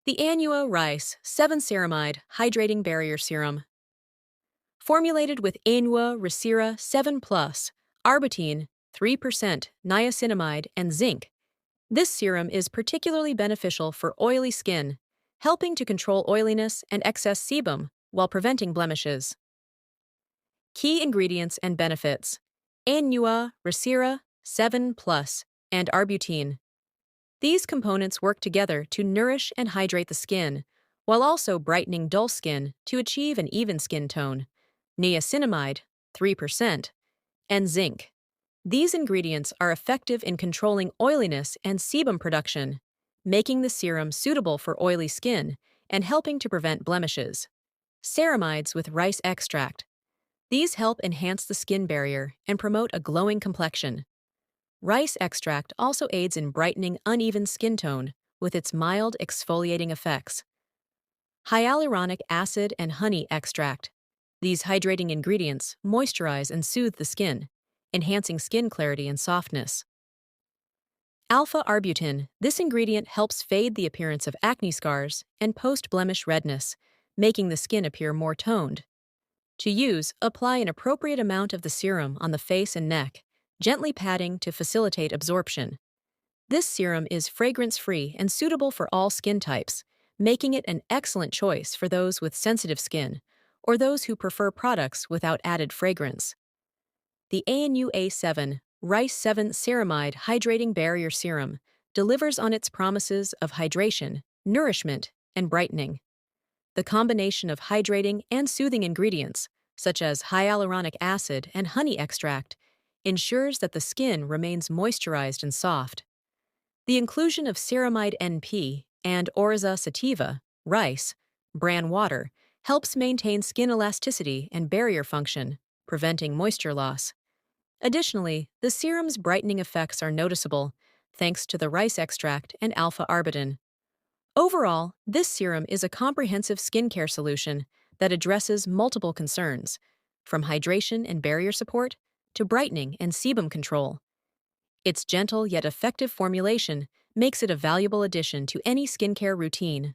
The Anua Rice 7 Ceramide Hydrating Barrier Serum. Formulated with Anua Resera 7 Plus, Arbutin, 3%, niacinamide, and zinc, this serum is particularly beneficial for oily skin, helping to control oiliness and excess sebum while preventing blemishes. Key ingredients and benefits: Anua Resera 7 Plus and Arbutin. These components work together to nourish and hydrate the skin, while also brightening dull skin to achieve an even skin tone. Niacinamide, 3%, and zinc. These ingredients are effective in controlling oiliness and sebum production, making the serum suitable for oily skin and helping to prevent blemishes. Ceramides with rice extract. These help enhance the skin barrier and promote a glowing complexion. Rice extract also aids in brightening uneven skin tone with its mild exfoliating effects. Hyaluronic acid and honey extract. These hydrating ingredients moisturize and soothe the skin, enhancing skin clarity and softness. Alpha-arbutin. This ingredient helps fade the appearance of acne scars and post-blemish redness, making the skin appear more toned. To use, apply an appropriate amount of the serum on the face and neck, gently patting to facilitate absorption. This serum is fragrance-free and suitable for all skin types, making it an excellent choice for those with sensitive skin or those who prefer products without added fragrance. The Anua 7 Rice 7 Ceramide Hydrating Barrier Serum delivers on its promises of hydration, nourishment, and brightening. The combination of hydrating and soothing ingredients, such as hyaluronic acid and honey extract, ensures that the skin remains moisturized and soft. The inclusion of ceramide NP and Oryza sativa, rice, bran water, helps maintain skin elasticity and barrier function, preventing moisture loss. Additionally, the serum's brightening effects are noticeable, thanks to the rice extract and alpha-arbutin. Overall, this serum is a comprehensive skincare solution that addresses multiple concerns, from hydration and barrier support to brightening and sebum control. Its gentle yet effective formulation makes it a valuable addition to any skincare routine.